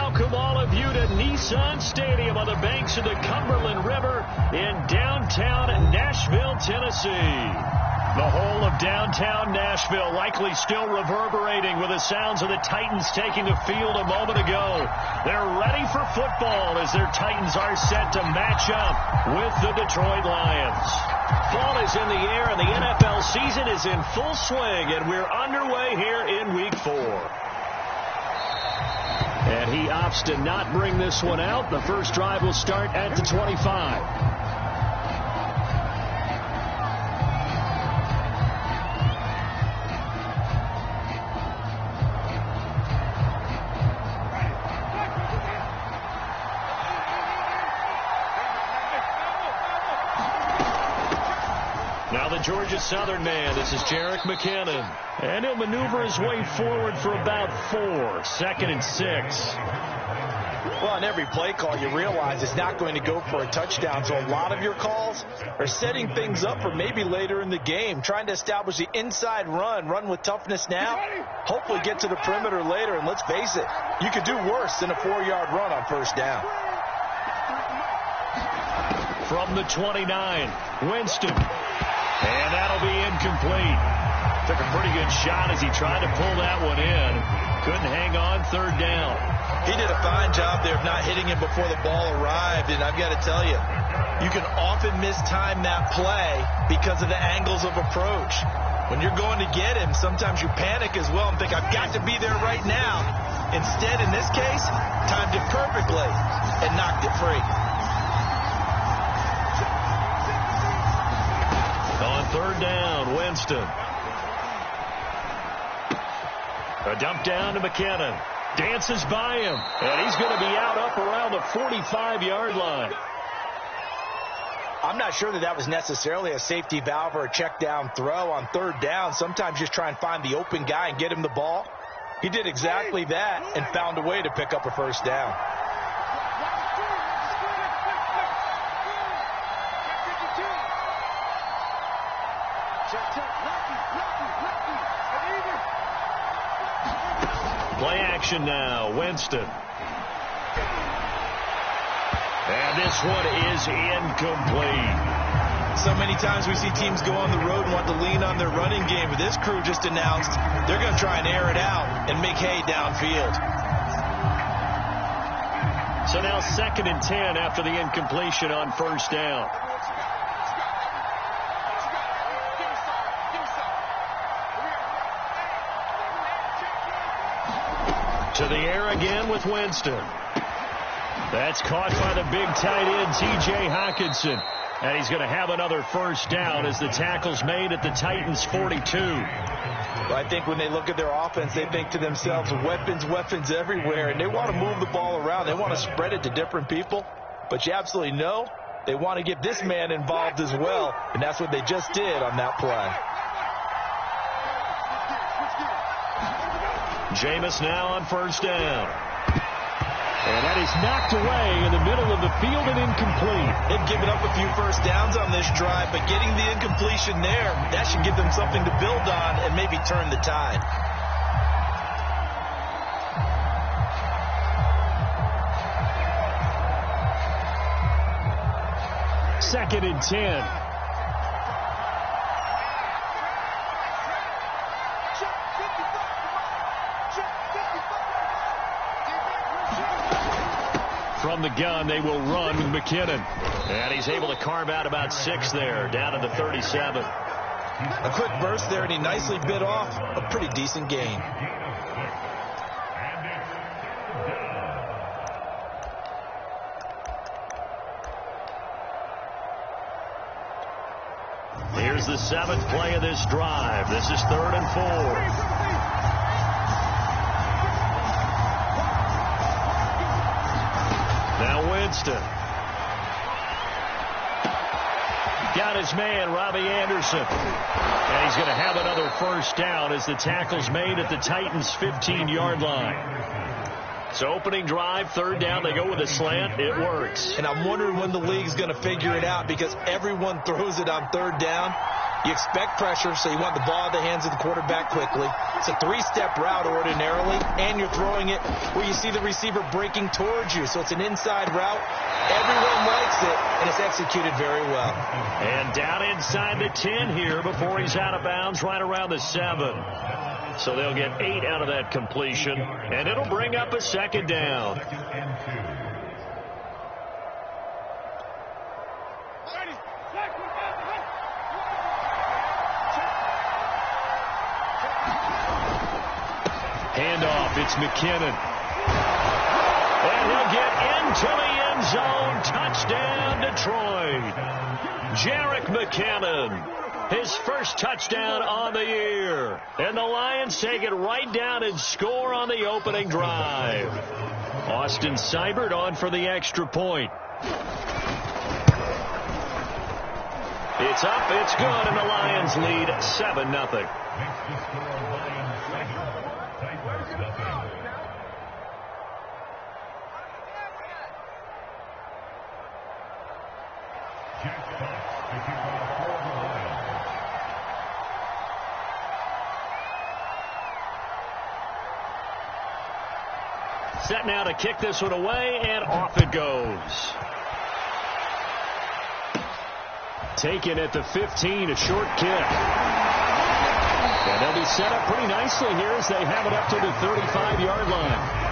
welcome all of you to Nissan Stadium on the banks of the Cumberland River in downtown Nashville, Tennessee. The whole of downtown Nashville likely still reverberating with the sounds of the Titans taking the field a moment ago. They're ready for football as their Titans are set to match up with the Detroit Lions. Fall is in the air and the NFL season is in full swing, and we're underway here in Week 4. And he opts to not bring this one out. The first drive will start at the 25. Now the Georgia Southern man, this is Jerick McKinnon. And he'll maneuver his way forward for about 4. 2nd and 6. Well, on every play call, you realize it's not going to go for a touchdown. So a lot of your calls are setting things up for maybe later in the game, trying to establish the inside run with toughness now, hopefully get to the perimeter later. And let's face it, you could do worse than a 4-yard run on first down. From the 29, Winston. And that'll be incomplete. Took a pretty good shot as he tried to pull that one in. Couldn't hang on, 3rd down. He did a fine job there of not hitting him before the ball arrived. And I've got to tell you, you can often mistime that play because of the angles of approach. When you're going to get him, sometimes you panic as well and think, I've got to be there right now. Instead, in this case, timed it perfectly and knocked it free. On 3rd down, Winston. A dump down to McKinnon. Dances by him. And he's going to be out up around the 45-yard line. I'm not sure that was necessarily a safety valve or a check down throw on 3rd down. Sometimes just try and find the open guy and get him the ball. He did exactly that and found a way to pick up a first down. Play action now, Winston. And this one is incomplete. So many times we see teams go on the road and want to lean on their running game, but this crew just announced they're going to try and air it out and make hay downfield. So now 2nd and 10 after the incompletion on first down. To the air again with Winston. That's caught by the big tight end, T.J. Hockenson. And he's going to have another first down as the tackle's made at the Titans' 42. Well, I think when they look at their offense, they think to themselves, weapons everywhere. And they want to move the ball around. They want to spread it to different people. But you absolutely know they want to get this man involved as well. And that's what they just did on that play. Jameis now on first down. And that is knocked away in the middle of the field and incomplete. They've given up a few first downs on this drive, but getting the incompletion there, that should give them something to build on and maybe turn the tide. Second and 10. From the gun, they will run with McKinnon. And he's able to carve out about 6 there, down to the 37. A quick burst there, and he nicely bit off a pretty decent gain. Here's the 7th play of this drive. This is 3rd and 4. Now Winston. Got his man, Robbie Anderson. And he's going to have another first down as the tackle's made at the Titans' 15-yard line. So opening drive, 3rd down, they go with a slant. It works. And I'm wondering when the league's going to figure it out, because everyone throws it on 3rd down. You expect pressure, so you want the ball in the hands of the quarterback quickly. It's a 3-step route ordinarily, and you're throwing it where you see the receiver breaking towards you. So it's an inside route. Everyone likes it, and it's executed very well. And down inside the 10 here before he's out of bounds, right around the 7. So they'll get 8 out of that completion, and it'll bring up a second down. Handoff, it's McKinnon. And he'll get into the end zone. Touchdown, Detroit. Jerick McKinnon, his first touchdown on the year. And the Lions take it right down and score on the opening drive. Austin Seibert on for the extra point. It's up, it's good, and the Lions lead 7-0. Set now to kick this one away, and off it goes. Taken at the 15, a short kick. And they'll be set up pretty nicely here as they have it up to the 35-yard line.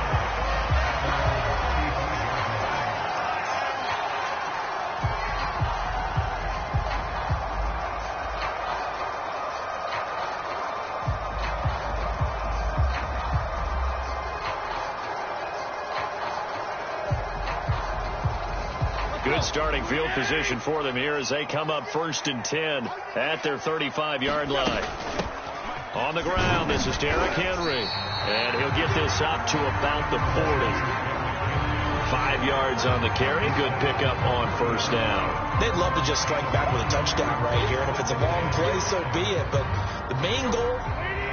Good starting field position for them here as they come up 1st and 10 at their 35-yard line. On the ground, this is Derrick Henry. And he'll get this up to about the 40. 5 yards on the carry. Good pickup on 1st down. They'd love to just strike back with a touchdown right here. And if it's a long play, so be it. But the main goal,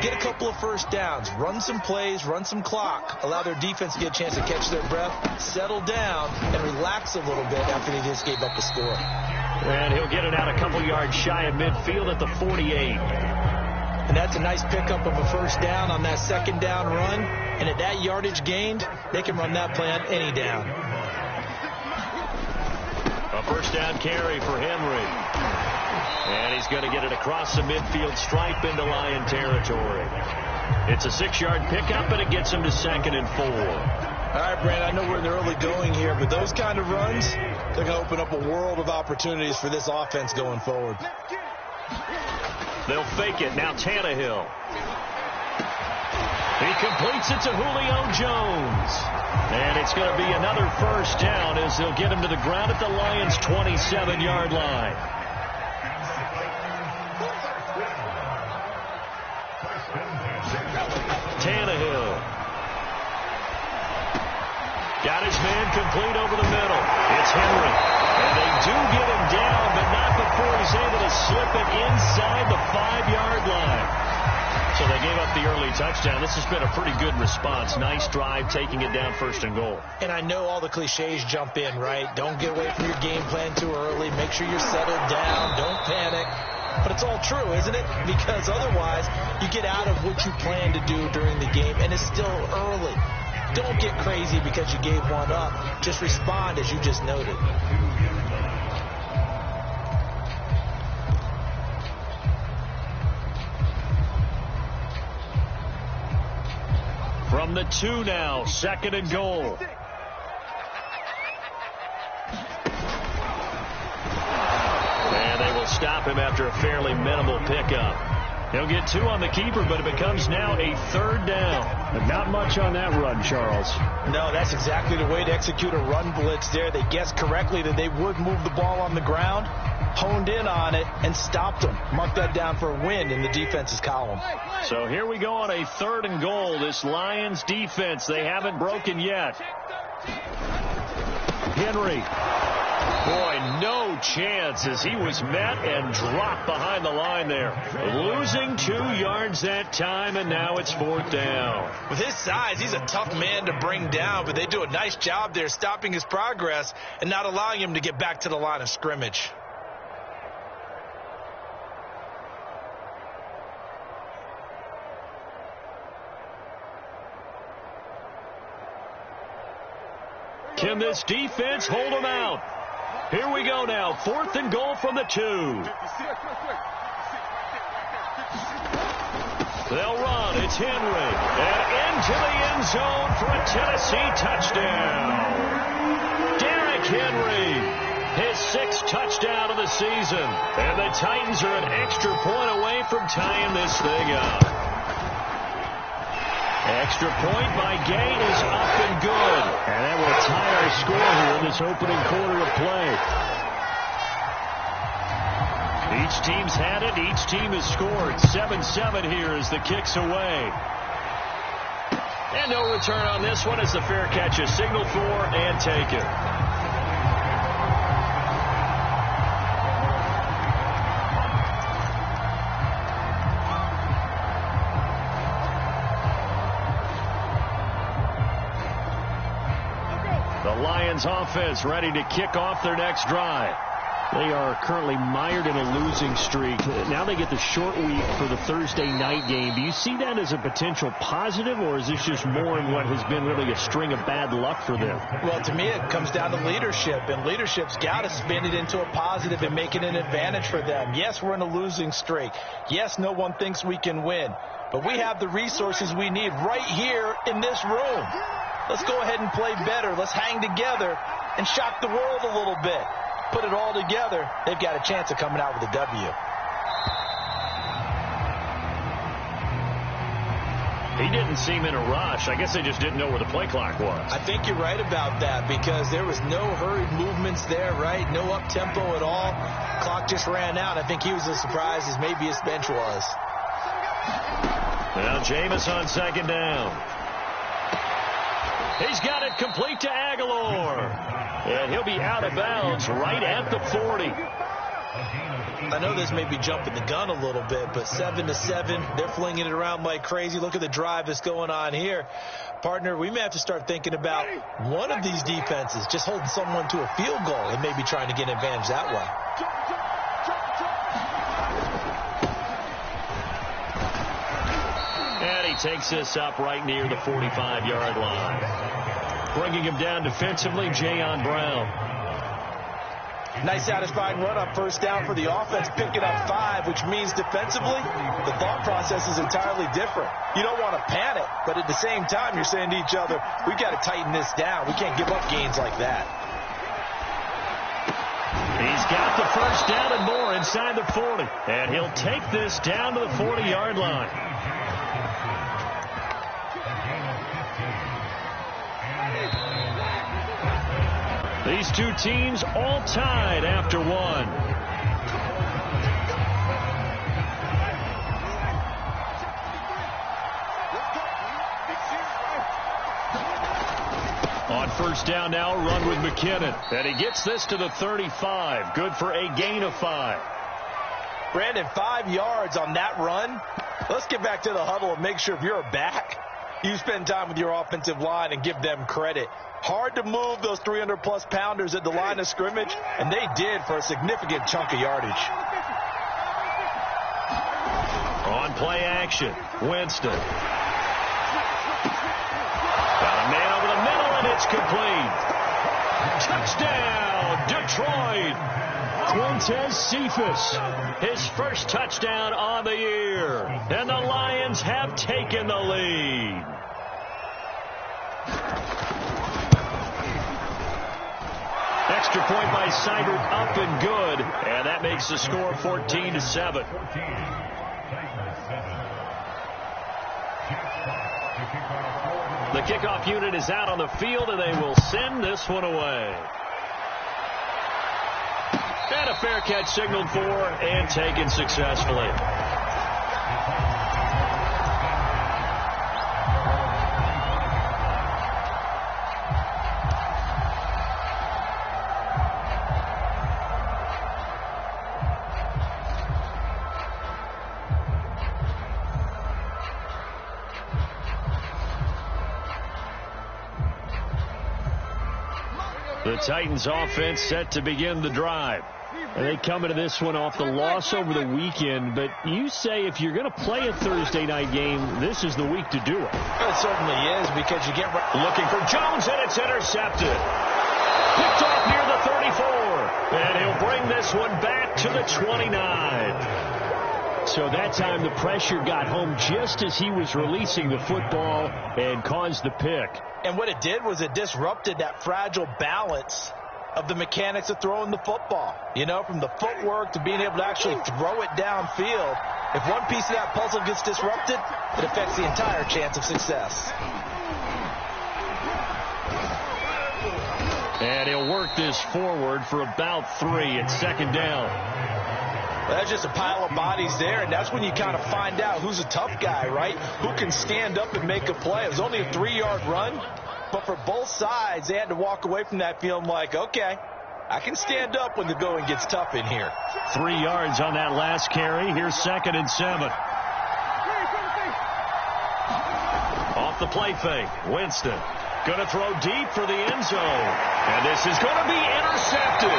get a couple of 1st downs. Run some plays, run some clock. Allow their defense to get a chance to catch their breath, settle down, and relax a little bit after they just gave up the score. And he'll get it out a couple yards shy of midfield at the 48. And that's a nice pickup of a 1st down on that 2nd down run. And at that yardage gained, they can run that play on any down. A 1st down carry for Henry. And he's going to get it across the midfield stripe into Lion territory. It's a 6-yard pickup, and it gets him to 2nd and 4. All right, Brand, I know we're in the early going here, but those kind of runs, they're going to open up a world of opportunities for this offense going forward. They'll fake it. Now Tannehill. He completes it to Julio Jones. And it's going to be another 1st down as they'll get him to the ground at the Lions' 27-yard line. Tannehill. Got his man complete over the middle. It's Henry. And they do get him down, but not before he's able to slip it inside the 5-yard line. So they gave up the early touchdown. This has been a pretty good response. Nice drive, taking it down 1st and goal. And I know all the cliches jump in, right? Don't get away from your game plan too early. Make sure you're settled down. Don't panic. But it's all true, isn't it? Because otherwise, you get out of what you plan to do during the game, and it's still early. Don't get crazy because you gave one up. Just respond as you just noted. From the 2 now, 2nd and goal. And they will stop him after a fairly minimal pickup. He'll get 2 on the keeper, but it becomes now a 3rd down. But not much on that run, Charles. No, that's exactly the way to execute a run blitz there. They guessed correctly that they would move the ball on the ground, honed in on it, and stopped them. Mark that down for a win in the defense's column. So here we go on a 3rd and goal. This Lions defense, they haven't broken yet. Henry. Boy, no chance as he was met and dropped behind the line there. Losing 2 yards that time, and now it's 4th down. With his size, he's a tough man to bring down, but they do a nice job there stopping his progress and not allowing him to get back to the line of scrimmage. Can this defense hold them out? Here we go now. 4th and goal from the 2. They'll run. It's Henry. And into the end zone for a Tennessee touchdown. Derrick Henry, his 6th touchdown of the season. And the Titans are an extra point away from tying this thing up. Extra point by Gay is up and good. And that will tie our score here in this opening quarter of play. Each team's had it. Each team has scored. 7-7 here as the kick's away. And no return on this one as the fair catch is signaled for and taken. The Lions offense ready to kick off their next drive. They are currently mired in a losing streak. Now they get the short week for the Thursday night game. Do you see that as a potential positive, or is this just more in what has been really a string of bad luck for them? Well, to me, it comes down to leadership, and leadership's got to spin it into a positive and make it an advantage for them. Yes, we're in a losing streak. Yes, no one thinks we can win, but we have the resources we need right here in this room. Let's go ahead and play better. Let's hang together and shock the world a little bit. Put it all together, they've got a chance of coming out with a W. He didn't seem in a rush. I guess they just didn't know where the play clock was. I think you're right about that because there was no hurried movements there, right? No up-tempo at all. Clock just ran out. I think he was as surprised as maybe his bench was. Now Jameis on 2nd down. He's got it complete to Aguilar. And he'll be out of bounds right at the 40. I know this may be jumping the gun a little bit, but 7-7, they're flinging it around like crazy. Look at the drive that's going on here. Partner, we may have to start thinking about one of these defenses just holding someone to a field goal and maybe trying to get an advantage that way. And he takes this up right near the 45-yard line. Bringing him down defensively, Jayon Brown. Nice satisfying run up 1st down for the offense, picking up 5, which means defensively, the thought process is entirely different. You don't want to panic, but at the same time, you're saying to each other, we've got to tighten this down. We can't give up gains like that. He's got the 1st down and more inside the 40. And he'll take this down to the 40-yard line. These two teams all tied after one. On 1st down now, run with McKinnon. And he gets this to the 35. Good for a gain of 5. Brandon, 5 yards on that run. Let's get back to the huddle and make sure if you're a back, you spend time with your offensive line and give them credit. Hard to move those 300-plus pounders at the line of scrimmage, and they did for a significant chunk of yardage. On play action, Winston. Got a man over the middle, and it's complete. Touchdown, Detroit. Quintez Cephas, his 1st touchdown on the year. And the Lions have taken the lead. Extra point by Seibert, up and good. And that makes the score 14-7. The kickoff unit is out on the field, and they will send this one away. And a fair catch signaled for and taken successfully. The Titans offense set to begin the drive. And they come into this one off the loss over the weekend, but you say if you're going to play a Thursday night game, this is the week to do it. It certainly is, because you get looking for Jones, and it's intercepted. Picked off near the 34, and he'll bring this one back to the 29. So that time the pressure got home just as he was releasing the football and caused the pick. And what it did was it disrupted that fragile balance of the mechanics of throwing the football. You know, from the footwork to being able to actually throw it downfield. If one piece of that puzzle gets disrupted, it affects the entire chance of success. And he'll work this forward for about 3 at second down. Well, that's just a pile of bodies there, and that's when you kind of find out who's a tough guy, right? Who can stand up and make a play. It was only a 3-yard run, but for both sides, they had to walk away from that feeling like, okay, I can stand up when the going gets tough in here. 3 yards on that last carry. Here's 2nd and 7. Off the play fake, Winston. Going to throw deep for the end zone. And this is going to be intercepted.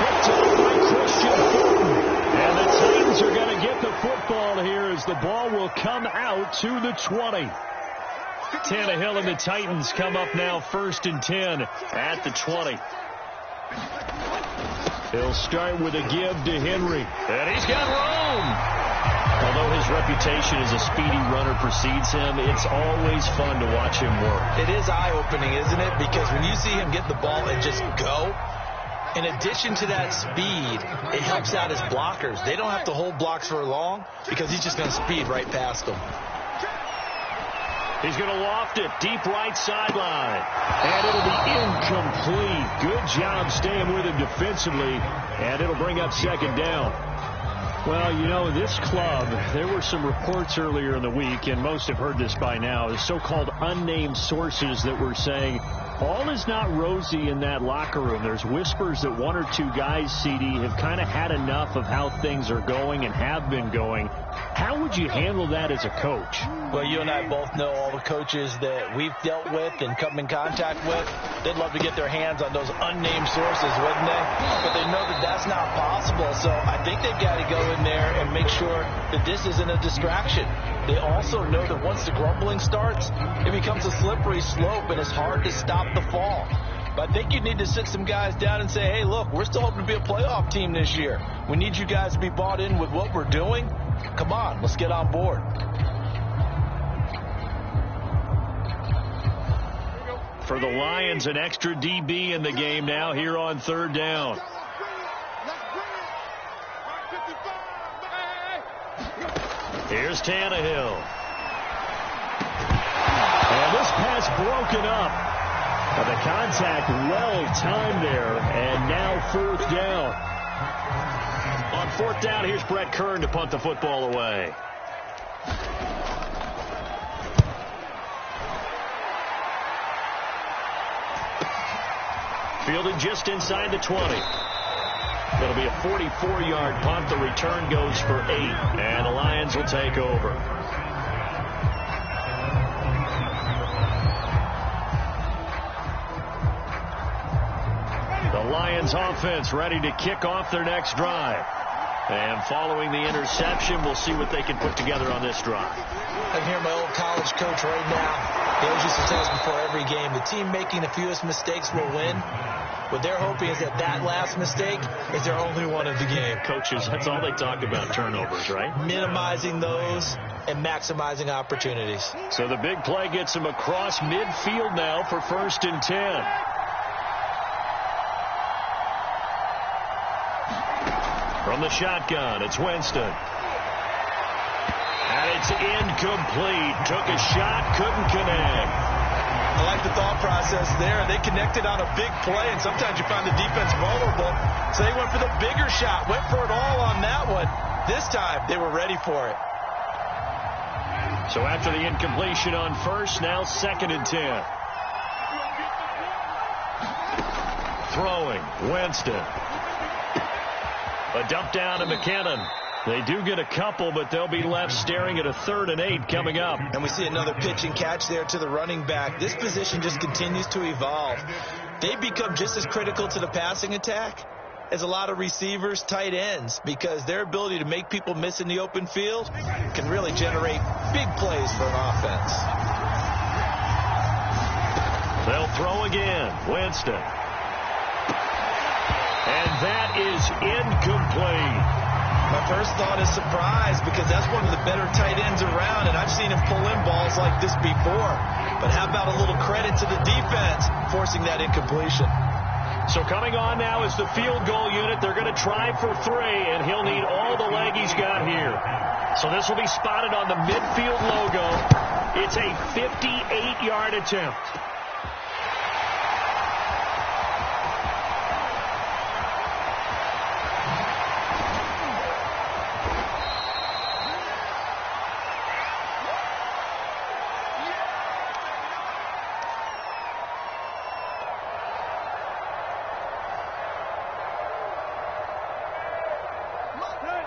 Picked off by Christian Fulton. And the Titans are going to get the football here as the ball will come out to the 20. Tannehill and the Titans come up now 1st and 10 at the 20. He'll start with a give to Henry. And he's got room. Although his reputation as a speedy runner precedes him, it's always fun to watch him work. It is eye-opening, isn't it? Because when you see him get the ball and just go, in addition to that speed, it helps out his blockers. They don't have to hold blocks for long because he's just going to speed right past them. He's going to loft it deep right sideline. And it'll be incomplete. Good job staying with him defensively. And it'll bring up 2nd down. Well, you know, this club, there were some reports earlier in the week, and most have heard this by now, the so-called unnamed sources that were saying all is not rosy in that locker room. There's whispers that 1 or 2 guys, CD, have kind of had enough of how things are going and have been going. How would you handle that as a coach? Well, you and I both know all the coaches that we've dealt with and come in contact with. They'd love to get their hands on those unnamed sources, wouldn't they? But they know that that's not possible, so I think they've got to go in there and make sure that this isn't a distraction. They also know that once the grumbling starts, it becomes a slippery slope and it's hard to stop the fall. But I think you need to sit some guys down and say, hey, look, we're still hoping to be a playoff team this year. We need you guys to be bought in with what we're doing. Come on, let's get on board. For the Lions, an extra DB in the game now here on 3rd down. Here's Tannehill. And this pass broken up. The contact well timed there, and now 4th down. On 4th down, here's Brett Kern to punt the football away. Fielded just inside the 20. It'll be a 44-yard punt. The return goes for 8, and the Lions will take over. The Lions offense ready to kick off their next drive. And following the interception, we'll see what they can put together on this drive. I'm here, my old college coach right now. He always used to tell us before every game, the team making the fewest mistakes will win. What they're hoping is that that last mistake is their only one of the game. Coaches, that's all they talk about, turnovers, right? Minimizing those and maximizing opportunities. So the big play gets them across midfield now for 1st and 10. From the shotgun, it's Winston. And it's incomplete. Took a shot, couldn't connect. I like the thought process there. They connected on a big play, and sometimes you find the defense vulnerable. So they went for the bigger shot, went for it all on that one. This time, they were ready for it. So after the incompletion on 1st, now 2nd and 10. Throwing, Winston. A dump down to McKinnon. They do get a couple, but they'll be left staring at a 3rd and 8 coming up. And we see another pitch and catch there to the running back. This position just continues to evolve. They become just as critical to the passing attack is a lot of receivers, tight ends, because their ability to make people miss in the open field can really generate big plays for an offense. They'll throw again. Winston. And that is incomplete. My first thought is surprise, because that's one of the better tight ends around, and I've seen him pull in balls like this before. But how about a little credit to the defense forcing that incompletion? So coming on now is the field goal unit. They're going to try for 3, and he'll need all the leg he's got here. So this will be spotted on the midfield logo. It's a 58-yard attempt.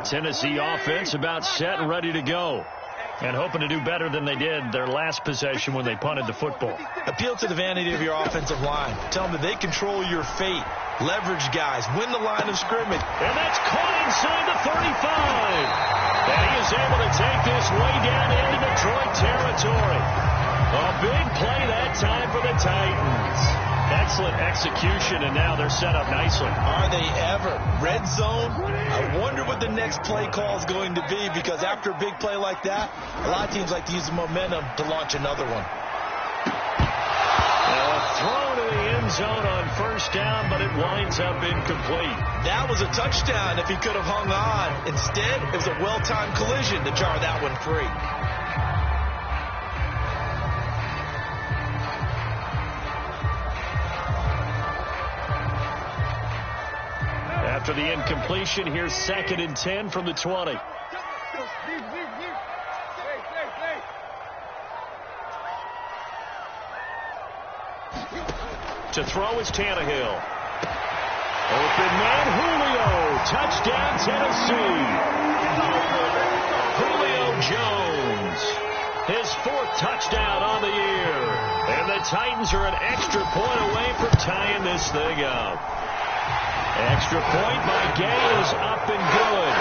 Tennessee offense about set and ready to go, and hoping to do better than they did their last possession when they punted the football. Appeal to the vanity of your offensive line. Tell them that they control your fate. Leverage guys. Win the line of scrimmage. And that's caught inside the 35. And he is able to take this way down into Detroit territory. A big play that time for the Titans. Excellent execution, and now they're set up nicely. Are they ever? Red zone? I wonder what the next play call is going to be, because after a big play like that, a lot of teams like to use the momentum to launch another one. Throw to the end zone on first down, but it winds up incomplete. That was a touchdown if he could have hung on. Instead, it was a well-timed collision to jar that one free. After the incompletion, here's 2nd and 10 from the 20. To throw is Tannehill. Open man, Julio. Touchdown, Tennessee. Julio Jones. His 4th touchdown on the year. And the Titans are an extra point away from tying this thing up. Extra point by Gay is up and good.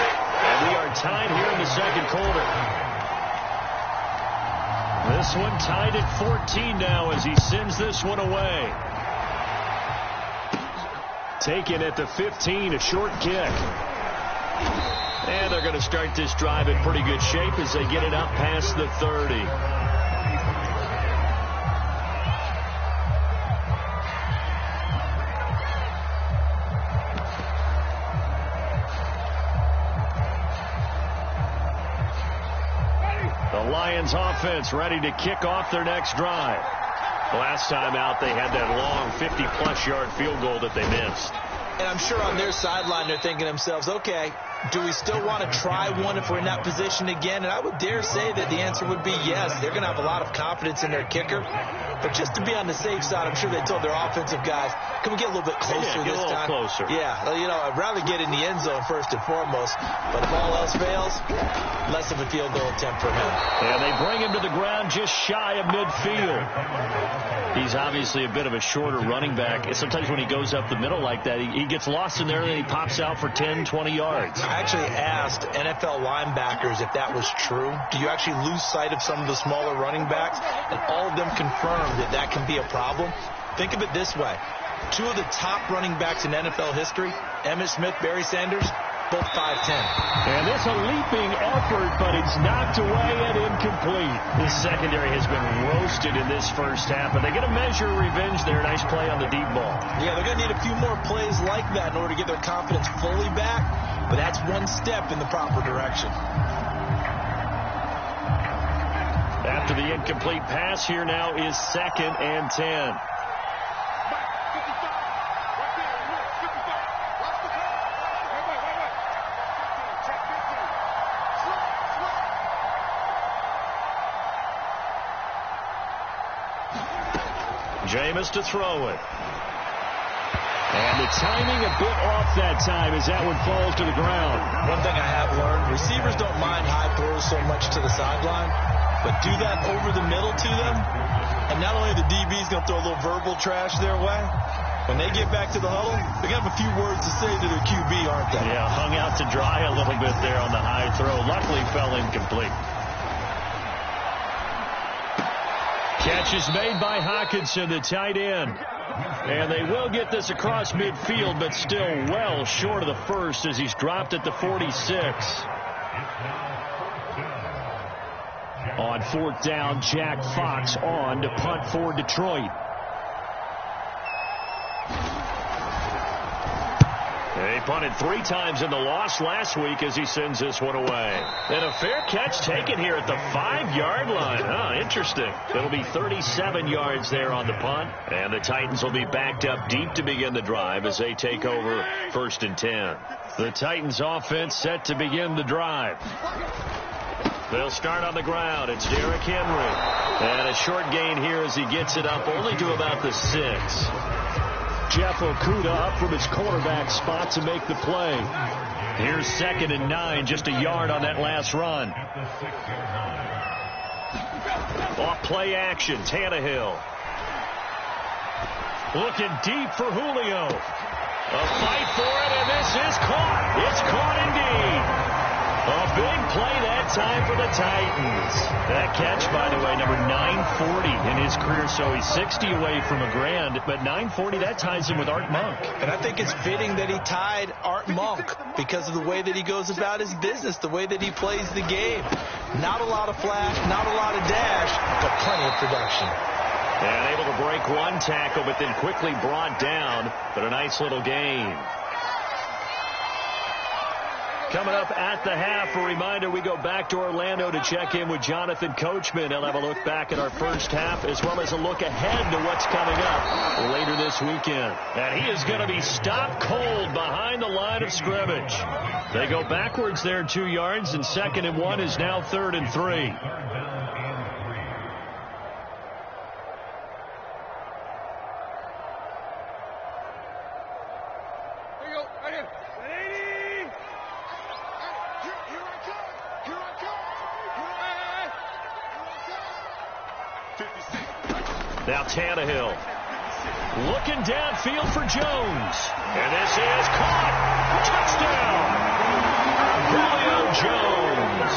And we are tied here in the second quarter. This one tied at 14 now as he sends this one away. Taken at the 15, a short kick. And they're going to start this drive in pretty good shape as they get it up past the 30. The Lions offense ready to kick off their next drive. Last time out, they had that long 50-plus yard field goal that they missed. And I'm sure on their sideline, they're thinking to themselves, okay, do we still want to try one if we're in that position again? And I would dare say that the answer would be yes. They're going to have a lot of confidence in their kicker. But just to be on the safe side, I'm sure they told their offensive guys, can we get a little bit closer this time? Closer. Yeah, you know, I'd rather get in the end zone first and foremost. But if all else fails, less of a field goal attempt for him. And they bring him to the ground just shy of midfield. He's obviously a bit of a shorter running back. Sometimes when he goes up the middle like that, he gets lost in there and then he pops out for 10, 20 yards. I actually asked NFL linebackers if that was true. Do you actually lose sight of some of the smaller running backs? And all of them confirmed that that can be a problem. Think of it this way. 2 of the top running backs in NFL history, Emmitt Smith, Barry Sanders, both 5'10". And it's a leaping effort, but it's knocked away and incomplete. This secondary has been roasted in this first half, but they get a measure of revenge there. Nice play on the deep ball. Yeah, they're going to need a few more plays like that in order to get their confidence fully back, but that's one step in the proper direction. After the incomplete pass, here now is 2nd and 10. Jameis to throw it. And the timing a bit off that time as that one falls to the ground. One thing I have learned, receivers don't mind high throws so much to the sideline, but do that over the middle to them, and not only the DB's going to throw a little verbal trash their way, When they get back to the huddle, they're going to have a few words to say to their QB, aren't they? Yeah, hung out to dry a little bit there on the high throw. Luckily fell incomplete. Catch is made by Hawkinson, the tight end. And they will get this across midfield, but still well short of the first as he's dropped at the 46. On fourth down, Jack Fox on to punt for Detroit. They punted 3 times in the loss last week as he sends this one away. And a fair catch taken here at the 5-yard line. Interesting. It'll be 37 yards there on the punt. And the Titans will be backed up deep to begin the drive as they take over 1st and 10. The Titans offense set to begin the drive. They'll start on the ground. It's Derrick Henry. And a short gain here as he gets it up only to about the 6. Jeff Okudah up from his quarterback spot to make the play. Here's 2nd and 9, just a yard on that last run. Off play action, Tannehill. Looking deep for Julio. A fight for it, and this is caught. It's caught indeed. A big play that time for the Titans. That catch, by the way, number 940 in his career, so he's 60 away from a grand, but 940, that ties him with Art Monk. And I think it's fitting that he tied Art Monk because of the way that he goes about his business, the way that he plays the game. Not a lot of flash, not a lot of dash, but plenty of production. And able to break one tackle, but then quickly brought down, but a nice little gain. Coming up at the half, a reminder, we go back to Orlando to check in with Jonathan Coachman. He'll have a look back at our first half as well as a look ahead to what's coming up later this weekend. And he is going to be stopped cold behind the line of scrimmage. They go backwards there 2 yards, and 2nd and 1 is now 3rd and 3. Now Tannehill looking downfield for Jones. And this is caught. Touchdown. Julio Jones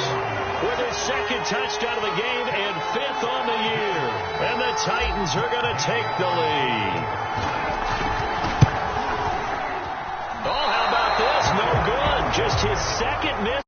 with his 2nd touchdown of the game and 5th on the year. And the Titans are going to take the lead. Oh, how about this? No good. Just his 2nd miss.